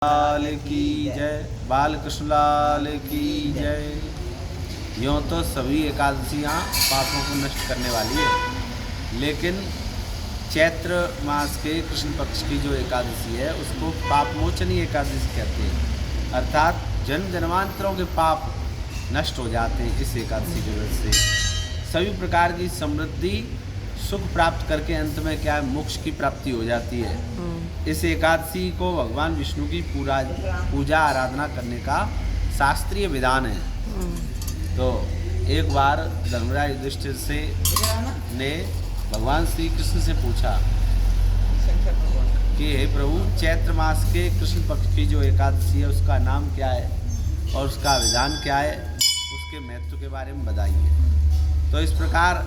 लाल की जय, बालकृष्ण लाल की जय। यूँ तो सभी एकादशियाँ पापों को नष्ट करने वाली है, लेकिन चैत्र मास के कृष्ण पक्ष की जो एकादशी है उसको पाप मोचनी एकादशी कहते हैं। अर्थात जन्म जन्मांतरों के पाप नष्ट हो जाते हैं इस एकादशी की वजह से। सभी प्रकार की समृद्धि सुख प्राप्त करके अंत में क्या है, मोक्ष की प्राप्ति हो जाती है। इस एकादशी को भगवान विष्णु की पूजा आराधना करने का शास्त्रीय विधान है। तो एक बार धर्मराज युधिष्ठिर से ने भगवान श्री कृष्ण से पूछा कि हे प्रभु, चैत्र मास के कृष्ण पक्ष की जो एकादशी है उसका नाम क्या है और उसका विधान क्या है, उसके महत्व के बारे में बताइए। तो इस प्रकार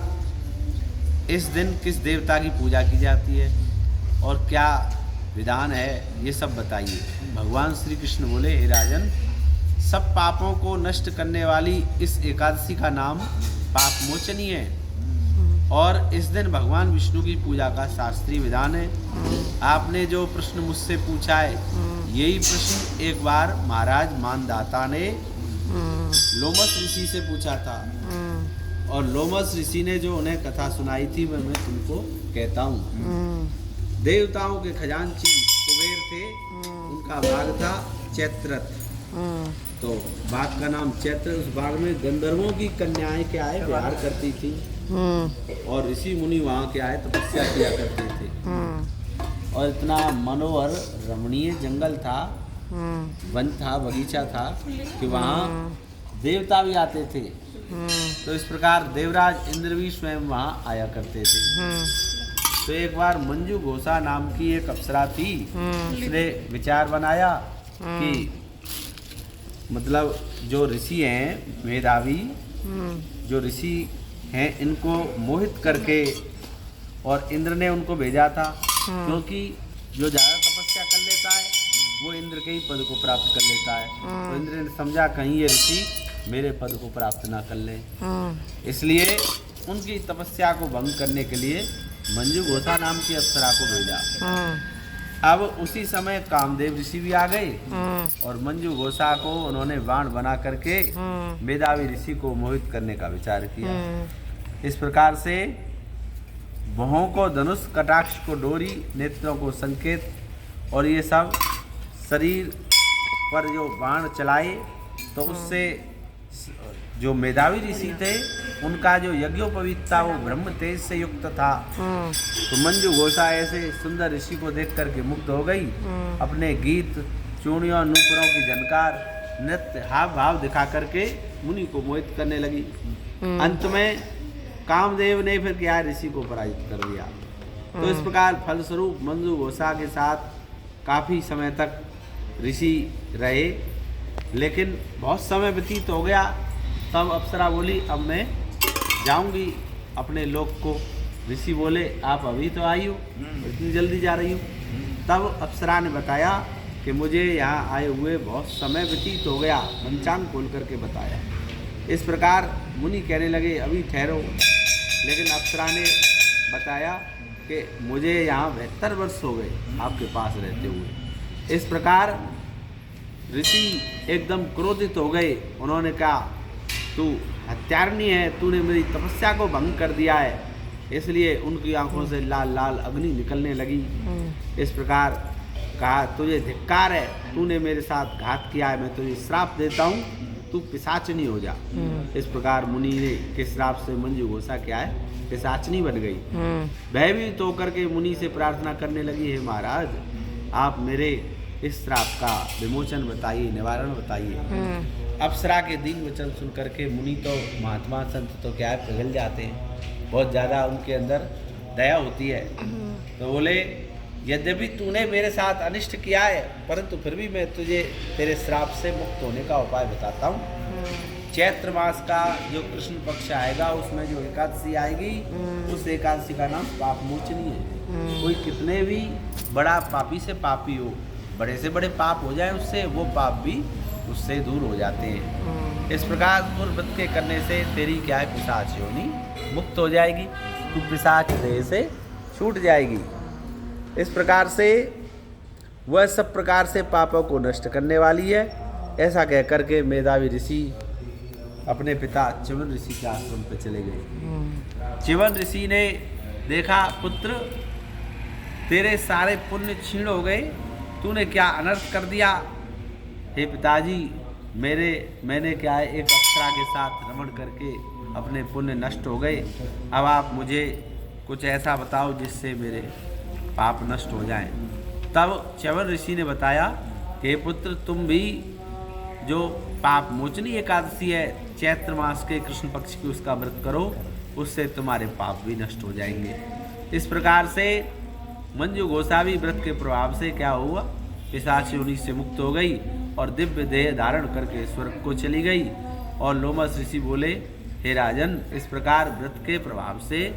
इस दिन किस देवता की पूजा की जाती है और क्या विधान है, ये सब बताइए। भगवान श्री कृष्ण बोले, हे राजन, सब पापों को नष्ट करने वाली इस एकादशी का नाम पाप मोचनी है और इस दिन भगवान विष्णु की पूजा का शास्त्रीय विधान है। आपने जो प्रश्न मुझसे पूछा है, यही प्रश्न एक बार महाराज मानदाता ने लोमस ऋषि से पूछा था और लोमस ऋषि ने जो उन्हें कथा सुनाई थी वह मैं तुमको कहता हूँ। देवताओं के खजांची कुबेर थे, उनका बाग था चैत्ररथ। तो बाग का नाम चैत्र, उस बाग में गंधर्वों की कन्याएं क्या है विहार करती थी और ऋषि मुनि वहाँ क्या है तपस्या किया करते थे। और इतना मनोहर रमणीय जंगल था, वन था, बगीचा था कि वहाँ देवता भी आते थे। तो इस प्रकार देवराज इंद्र भी स्वयं वहाँ आया करते थे। तो एक बार मंजू घोषा नाम की एक अप्सरा थी, उसने विचार बनाया कि मतलब जो ऋषि हैं मेधावी, जो ऋषि हैं इनको मोहित करके, और इंद्र ने उनको भेजा था क्योंकि जो ज़्यादा तपस्या कर लेता है वो इंद्र के ही पद को प्राप्त कर लेता है। तो इंद्र ने समझा कहीं ये ऋषि मेरे पद को प्राप्त ना कर लें, इसलिए उनकी तपस्या को भंग करने के लिए मंजू घोषा नाम की अप्सरा को भेजा। अब उसी समय कामदेव ऋषि भी आ गए और मंजू घोषा को उन्होंने बाण बना करके मेधावी ऋषि को मोहित करने का विचार किया। इस प्रकार से भौहों को धनुष, कटाक्ष को डोरी, नेत्रों को संकेत और ये सब शरीर पर जो बाण चलाए तो उससे जो मेधावी ऋषि थे उनका जो यज्ञोपवीत था वो ब्रह्म तेज से युक्त था। तो मंजू घोषा ऐसे सुंदर ऋषि को देख करके मुग्ध हो गई। अपने गीत, चूड़ियों, नूपुरों की झनकार, नृत्य, हाव भाव दिखा करके मुनि को मोहित करने लगी। अंत में कामदेव ने फिर क्या ऋषि को पराजित कर दिया। तो इस प्रकार फलस्वरूप मंजू घोषा के साथ काफ़ी समय तक ऋषि रहे, लेकिन बहुत समय व्यतीत हो गया। तब अप्सरा बोली, अब मैं जाऊंगी अपने लोक को। ऋषि बोले, आप अभी तो आई हो, इतनी जल्दी जा रही हो? तब अप्सरा ने बताया कि मुझे यहाँ आए हुए बहुत समय व्यतीत हो गया, पंचांग खोल करके बताया। इस प्रकार मुनि कहने लगे, अभी ठहरो। लेकिन अप्सरा ने बताया कि मुझे यहाँ 72 वर्ष हो गए आपके पास रहते हुए। इस प्रकार ऋषि एकदम क्रोधित हो गए। उन्होंने कहा, तू हत्यारनी है, तूने मेरी तपस्या को भंग कर दिया है। इसलिए उनकी आंखों से लाल लाल अग्नि निकलने लगी। इस प्रकार कहा, तुझे धिक्कार है, तूने मेरे साथ घात किया है, मैं तुझे श्राप देता हूँ, तू पिशाचनी हो जा। इस प्रकार मुनि ने के श्राप से मंजू घोषा क्या है पिशाचनी बन गई। भयभीत होकर के मुनि से प्रार्थना करने लगी, हे महाराज, आप मेरे इस श्राप का विमोचन बताइए, निवारण बताइए। अप्सरा के दीन वचन सुन करके मुनि तो महात्मा संत तो क्या है पिघल जाते हैं, बहुत ज़्यादा उनके अंदर दया होती है। तो बोले, यद्यपि तूने मेरे साथ अनिष्ट किया है परंतु फिर भी मैं तुझे तेरे श्राप से मुक्त होने का उपाय बताता हूँ। चैत्र मास का जो कृष्ण पक्ष आएगा उसमें जो एकादशी आएगी, उस एकादशी का नाम पाप मोचनी है। कोई कितने भी बड़ा पापी से पापी हो, बड़े से बड़े पाप हो जाए उससे, वो पाप भी उससे दूर हो जाते हैं। इस प्रकार व्रत के करने से तेरी क्या है पिशाच योनि मुक्त हो जाएगी, तू पिशाच देह से छूट जाएगी। इस प्रकार से वह सब प्रकार से पापों को नष्ट करने वाली है। ऐसा कह करके मेधावी ऋषि अपने पिता च्यवन ऋषि के आश्रम पर चले गए। च्यवन ऋषि ने देखा, पुत्र तेरे सारे पुण्य क्षीण हो गए, तूने क्या अनर्थ कर दिया। हे पिताजी, मैंने क्या है, एक अप्सरा के साथ रमण करके अपने पुण्य नष्ट हो गए। अब आप मुझे कुछ ऐसा बताओ जिससे मेरे पाप नष्ट हो जाएं। तब च्यवन ऋषि ने बताया कि हे पुत्र, तुम भी जो पाप मोचनी एकादशी है, चैत्र मास के कृष्ण पक्ष की, उसका व्रत करो, उससे तुम्हारे पाप भी नष्ट हो जाएंगे। इस प्रकार से मंजू गोसावी व्रत के प्रभाव से क्या हुआ, पिशाच योनि से मुक्त हो गई और दिव्य देह धारण करके स्वर्ग को चली गई। और लोमस ऋषि बोले, हे राजन, इस प्रकार व्रत के प्रभाव से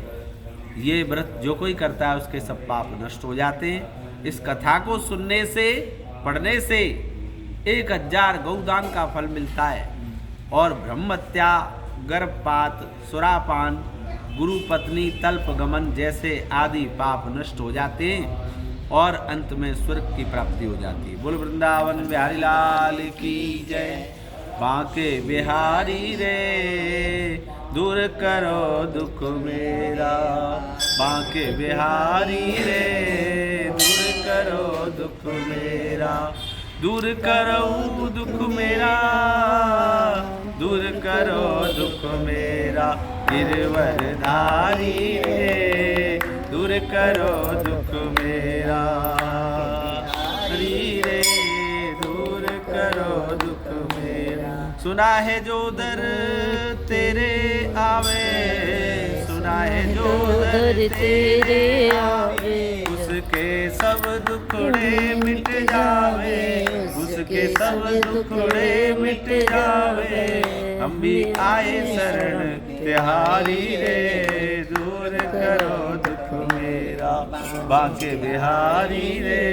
ये व्रत जो कोई करता है उसके सब पाप नष्ट हो जाते हैं। इस कथा को सुनने से, पढ़ने से 1000 गौदान का फल मिलता है और ब्रह्महत्या, गर्भपात, सुरापान, गुरु पत्नी तल्प गमन जैसे आदि पाप नष्ट हो जाते हैं और अंत में स्वर्ग की प्राप्ति हो जाती है। बोल वृंदावन बिहारी लाल की जय। बांके बिहारी रे, दूर करो दुख मेरा। बांके बिहारी रे, दूर करो दुख मेरा। दूर करो दुख मेरा, दूर करो दुख मेरा। गिरवरधारी रे, दूर करो दुख मेरा। हरि रे, दूर करो दुख मेरा। सुना है जो दर तेरे आवे, सुना है जो दर तेरे आवे, उसके सब दुखड़े मिट जावे, उसके सब दुखड़े मिट जावे। हम भी आए शरण तिहारी रे, दूर करो दुख मेरा। बांके बिहारी रे,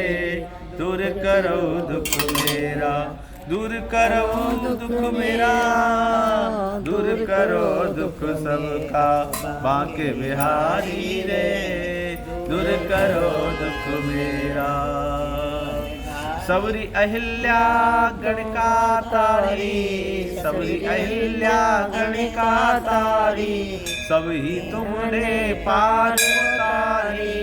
दूर करो दुख मेरा। दूर करो दुख मेरा, दूर करो दुख सबका। बांके बिहारी रे, दूर करो दुख मेरा। सबरी अहिल्या गणिका तारी, सबरी अहिल्या गणिका तारी। सब ही तुमने पार उतारी,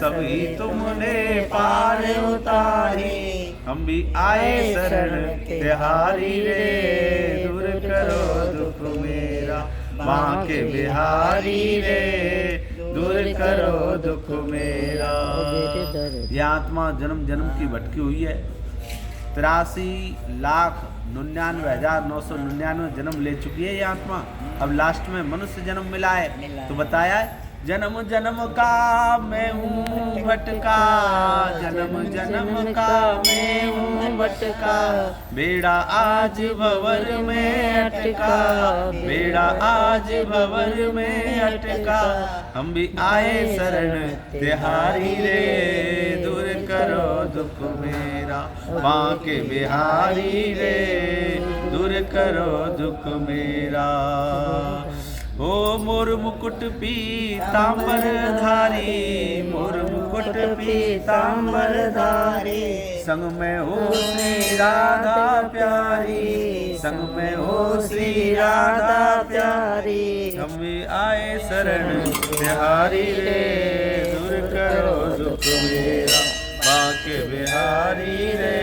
सब ही तुमने पार उतारी। हम भी आए शरण तिहारी रे, दूर करो दुख मेरा। बांके बिहारी रे, दूर करो दुख मेरा। यह आत्मा जन्म जन्म की भटकी हुई है। 83,99,999 जन्म ले चुकी है ये आत्मा। अब लास्ट में मनुष्य जन्म मिला है तो बताया है, जन्म जन्म का मैं हूँ भटका, जन्म जन्म का मैं हूँ भटका। बेड़ा आज भंवर में अटका, बेड़ा आज भंवर में अटका। हम भी आए शरण तिहारी रे, दूर करो दुख मेरा। बांके बिहारी रे, दूर करो दुख मेरा। ओ मोर मुकुट पीतांबर धारी, मोर मुकुट पीतांबर धारी। संग में हो श्री राधा प्यारी, संग में हो श्री राधा प्यारी। हम भी आए शरण तिहारी रे, दूर करो दुख मेरा। बांके बिहारी रे,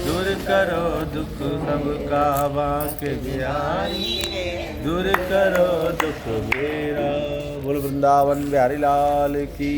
दूर करो दुख सबका। बांके बिहारी रे, दूर करो दुख मेरा। बोल वृंदावन बिहारी लाल की।